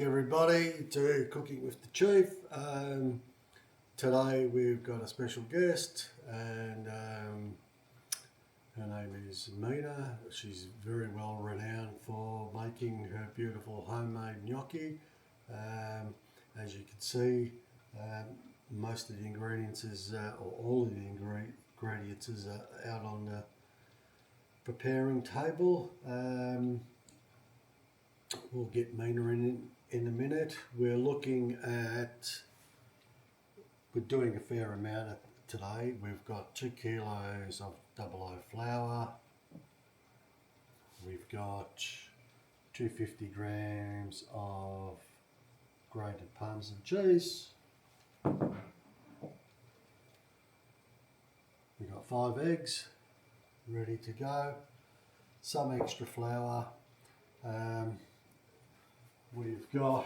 everybody to Cooking with the Chief. Today we've got a special guest, and her name is Mina. She's very well renowned for making her beautiful homemade gnocchi. As you can see, most of the ingredients or all of the ingredients is out on the preparing table. We'll get Mina in a minute. We're doing a fair amount today. We've got 2 kilos of double O flour. We've got 250 grams of grated parmesan cheese. We've got 5 eggs ready to go. Some extra flour. We've got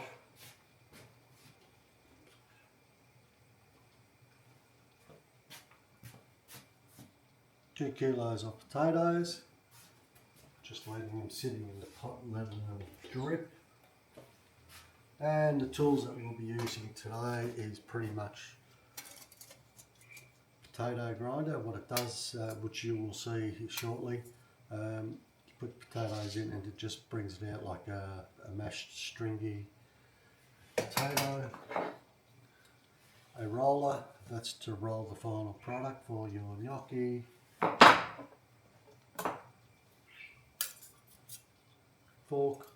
two kilos of potatoes, just letting them sitting in the pot and letting them drip. And the tools that we'll be using today is pretty much potato grinder. What it does, which you will see shortly, you put potatoes in and it just brings it out like a mashed stringy potato. A roller, that's to roll the final product for your gnocchi. Fork,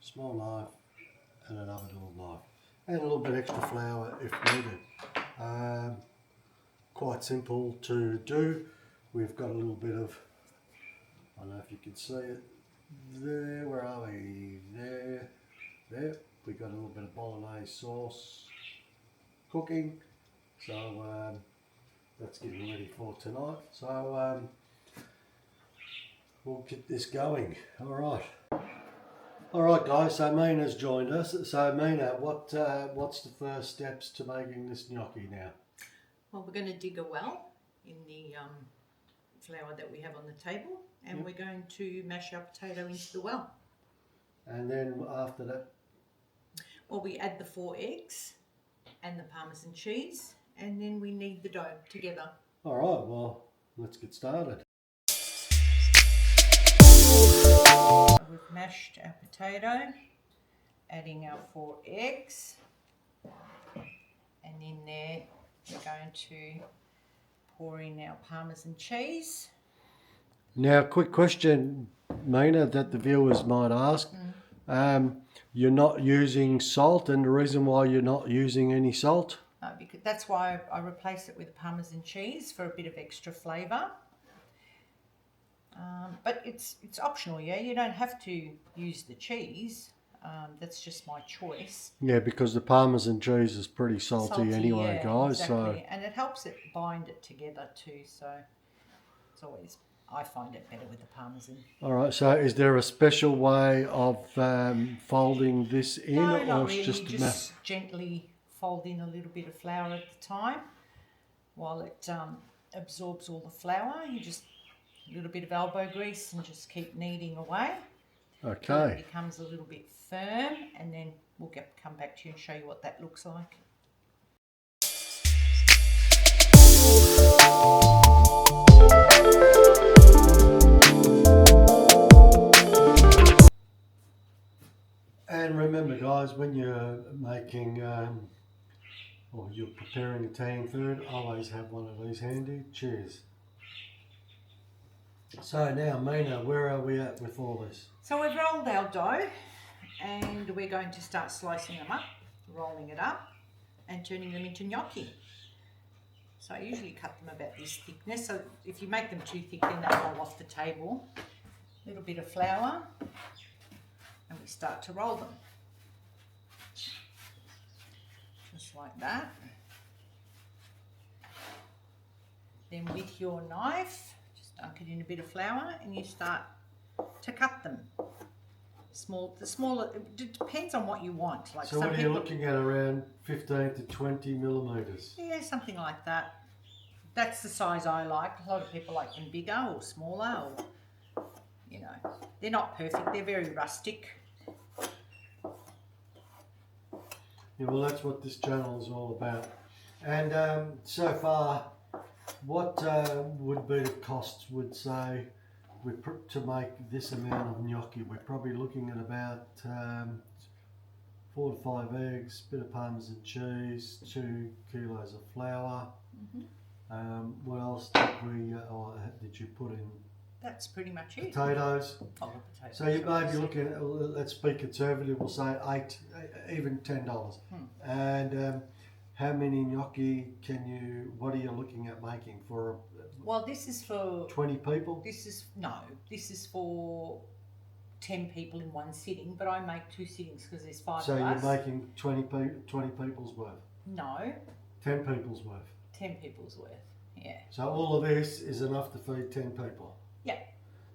small knife and another little knife. And a little bit extra flour if needed. Quite simple to do. We've got a little bit of, I don't know if you can see it there, where are we? There. We've got a little bit of bolognese sauce cooking, so that's getting ready for tonight. So we'll get this going. Alright guys, so Mina's joined us. So Mina, what's the first steps to making this gnocchi now? Well, we're going to dig a well in the flour that we have on the table, and we're going to mash our potato into the well. And then after that? Well, we add the 4 eggs and the parmesan cheese, and then we knead the dough together. Alright, well, let's get started. We've mashed our potato, adding our 4 eggs, and in there we're going to pour in our parmesan cheese. Now, quick question, Mina, that the viewers might ask. You're not using salt, and the reason why you're not using any salt? Because that's why I replace it with parmesan cheese for a bit of extra flavour. But it's optional, yeah. You don't have to use the cheese. That's just my choice. Yeah, because the parmesan cheese is pretty salty anyway, yeah, guys. Exactly. So, and it helps it bind it together too. So it's always, I find it better with the parmesan. all right. So, is there a special way of folding this in, No, or not it's really. just You just gently fold in a little bit of flour at the time, while it absorbs all the flour. You just a little bit of elbow grease and just keep kneading away. Okay. Till it becomes a little bit firm, and then we'll come back to you and show you what that looks like. And remember, guys, when you're making or you're preparing Italian food, always have one of these handy. Cheers. So now, Mina, where are we at with all this? So we've rolled our dough, and we're going to start slicing them up, rolling it up, and turning them into gnocchi. So I usually cut them about this thickness. So if you make them too thick, then they'll roll off the table. A little bit of flour, and we start to roll them. Just like that. Then with your knife, dunk it in a bit of flour, and you start to cut them. The smaller, it depends on what you want. Like so what are you looking at, around 15 to 20 millimetres? Yeah, something like that. That's the size I like. A lot of people like them bigger or smaller, or, you know, they're not perfect. They're very rustic. Yeah, well, that's what this channel is all about. And so far, what would be the costs, would say, to make this amount of gnocchi? We're probably looking at about 4 to 5 eggs, bit of parmesan cheese, 2 kilos of flour. What else did you put in? That's pretty much it. Potatoes. Oh, potatoes. So you may be looking at, let's be conservative, we'll say $8, even $10. And how many gnocchi what are you looking at making for? Well, this is for 20 people? This is for 10 people in one sitting, but I make 2 sittings because there's 5 of us. So you're making 20 people's worth? No. 10 people's worth? 10 people's worth, yeah. So all of this is enough to feed 10 people? Yeah.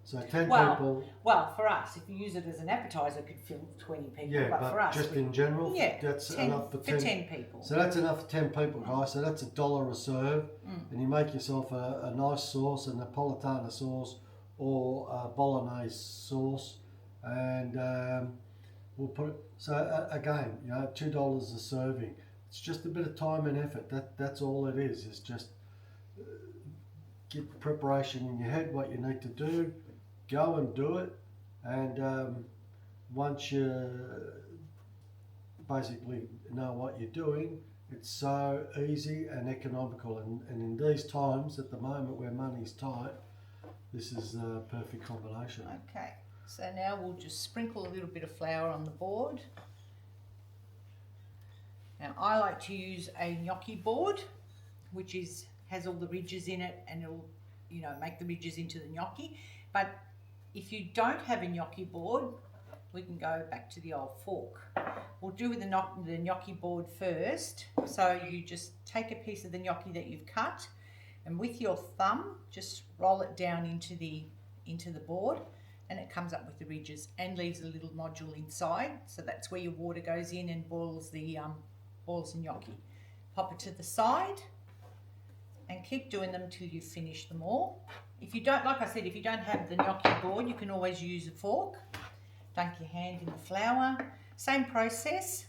So 10 people... Well, for us, if you use it as an appetizer, it could fill 20 people. Yeah, but for us, just in general, that's 10, enough for 10 people. So that's enough for 10 people, guys. So that's $1 a serve. And you make yourself a nice sauce, a Napolitana sauce or a bolognese sauce. And we'll put it... So again, you know, $2 a serving. It's just a bit of time and effort. That's all it is. It's just get the preparation in your head, what you need to do. Go and do it, and once you basically know what you're doing, it's so easy and economical. And in these times, at the moment where money's tight, this is the perfect combination. Okay, so now we'll just sprinkle a little bit of flour on the board. Now I like to use a gnocchi board, which has all the ridges in it, and it'll, you know, make the ridges into the gnocchi. But if you don't have a gnocchi board, we can go back to the old fork. We'll do with the gnocchi board first. So you just take a piece of the gnocchi that you've cut, and with your thumb, just roll it down into the board, and it comes up with the ridges and leaves a little nodule inside. So that's where your water goes in and boils the gnocchi. Pop it to the side and keep doing them till you finish them all. If you don't, like I said, if you don't have the gnocchi board, you can always use a fork. Dunk your hand in the flour. Same process.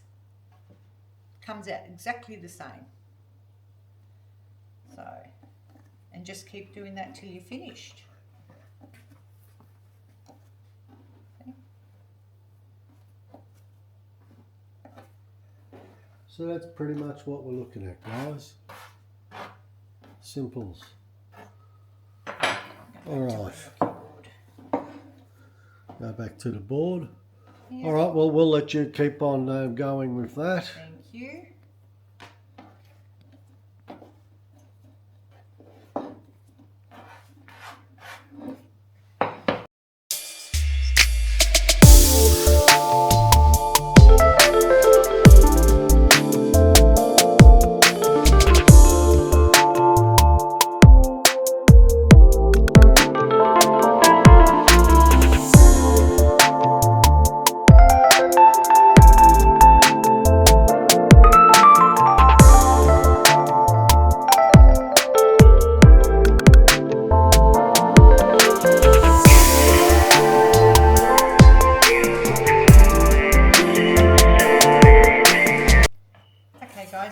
Comes out exactly the same. So, and just keep doing that till you're finished. Okay. So that's pretty much what we're looking at, guys. Simples. Alright. Go back to the board. Yeah. Alright, well, we'll let you keep on going with that. Thank you.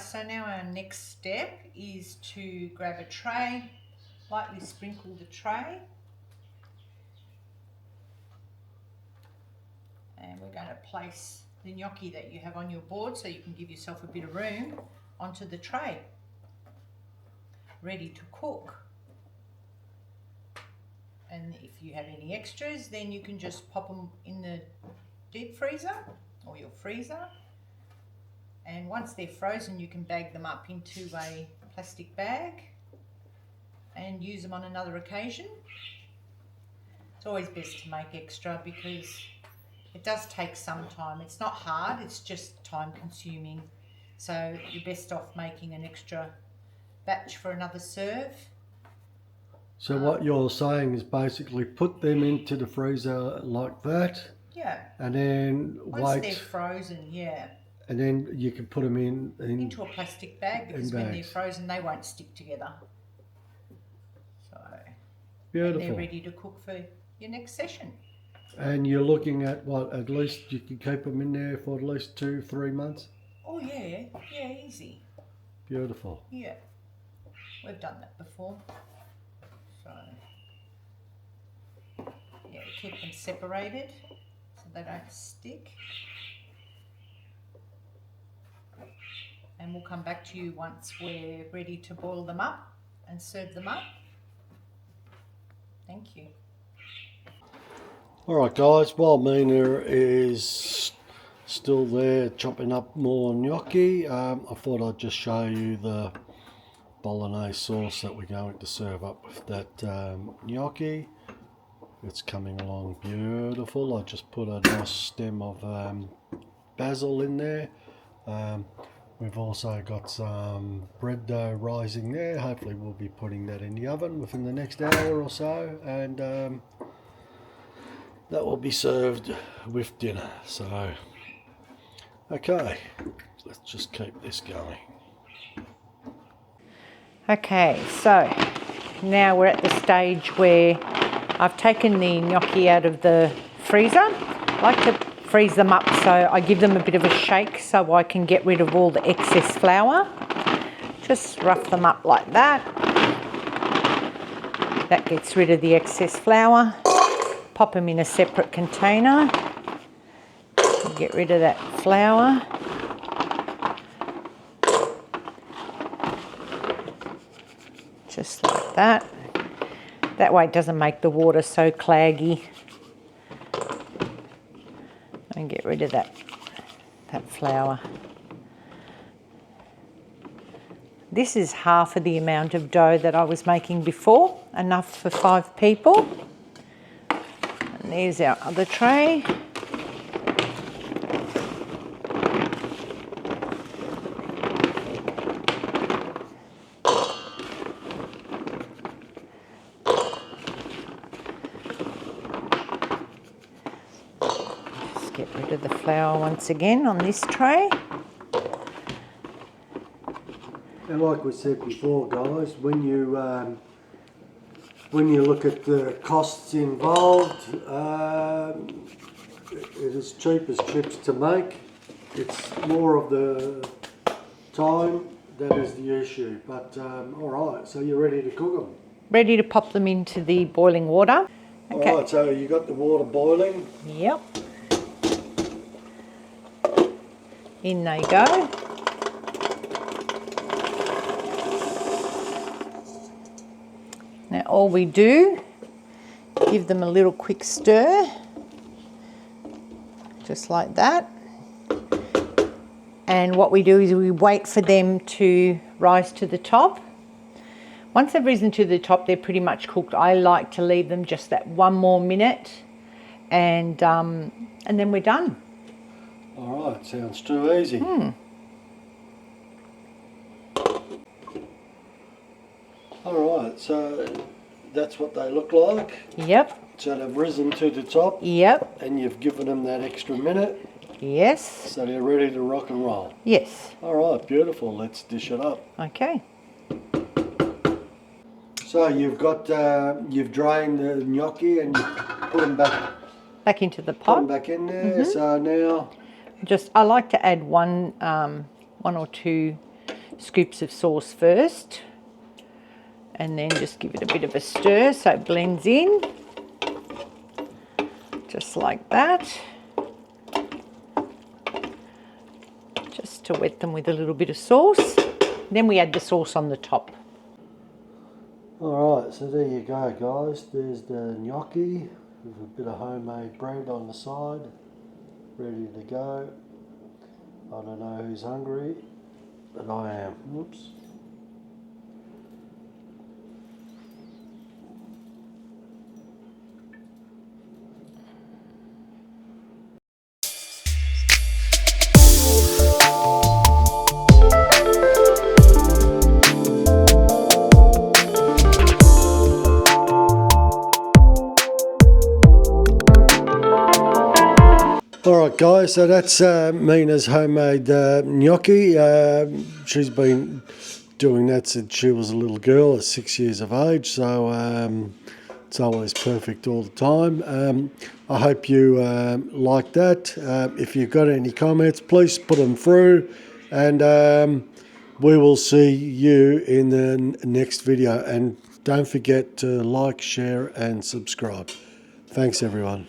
So now our next step is to grab a tray, lightly sprinkle the tray, and we're going to place the gnocchi that you have on your board, so you can give yourself a bit of room, onto the tray, ready to cook. And if you have any extras, then you can just pop them in the deep freezer or your freezer. And once they're frozen, you can bag them up into a plastic bag and use them on another occasion. It's always best to make extra because it does take some time. It's not hard, it's just time consuming. So you're best off making an extra batch for another serve. So what you're saying is basically put them into the freezer like that. Yeah. And then once they're frozen, yeah. And then you can put them into a plastic bag, because when they're frozen they won't stick together. So beautiful. They're ready to cook for your next session. And you're looking at what, at least you can keep them in there for at least 2-3 months? Oh yeah, yeah, easy. Beautiful. Yeah, we've done that before. So yeah, keep them separated so they don't stick. And we'll come back to you once we're ready to boil them up and serve them up. Thank you. Alright guys, while Mina is still there chopping up more gnocchi, I thought I'd just show you the bolognese sauce that we're going to serve up with that gnocchi. It's coming along beautiful. I just put a nice stem of basil in there. We've also got some bread dough rising there. Hopefully we'll be putting that in the oven within the next hour or so, and that will be served with dinner. So okay, let's just keep this going. Okay, so now we're at the stage where I've taken the gnocchi out of the freezer. I like to freeze them up so I give them a bit of a shake so I can get rid of all the excess flour. Just rough them up like that. That gets rid of the excess flour. Pop them in a separate container. Get rid of that flour. Just like that. That way it doesn't make the water so claggy. And get rid of that flour. This is half of the amount of dough that I was making before, enough for 5 people. And there's our other tray. Get rid of the flour once again on this tray. And like we said before, guys, when you look at the costs involved, it is cheap as chips to make. It's more of the time that is the issue. But all right, so you're ready to cook them. Ready to pop them into the boiling water. Okay. All right, so you got the water boiling. Yep. In they go. Now all we do, give them a little quick stir, just like that. And what we do is we wait for them to rise to the top. Once they've risen to the top, they're pretty much cooked. I like to leave them just that 1 more minute, and then we're done. All right, sounds too easy. All right, so that's what they look like. Yep. So they've risen to the top. Yep. And you've given them that extra minute. Yes. So they're ready to rock and roll. Yes. All right, beautiful. Let's dish it up. Okay. So you've got you've drained the gnocchi and you put them back into the put pot. them back in there. So now, I like to add one or 2 scoops of sauce first, and then just give it a bit of a stir so it blends in, just like that. Just to wet them with a little bit of sauce. Then we add the sauce on the top. all right. So there you go, guys. There's the gnocchi with a bit of homemade bread on the side, ready to go. I don't know who's hungry, but I am. Whoops. Alright guys, so that's Mina's homemade gnocchi. She's been doing that since she was a little girl at 6 years of age, so it's always perfect all the time. I hope you like that. If you've got any comments, please put them through and we will see you in the next video. And don't forget to like, share and subscribe. Thanks everyone.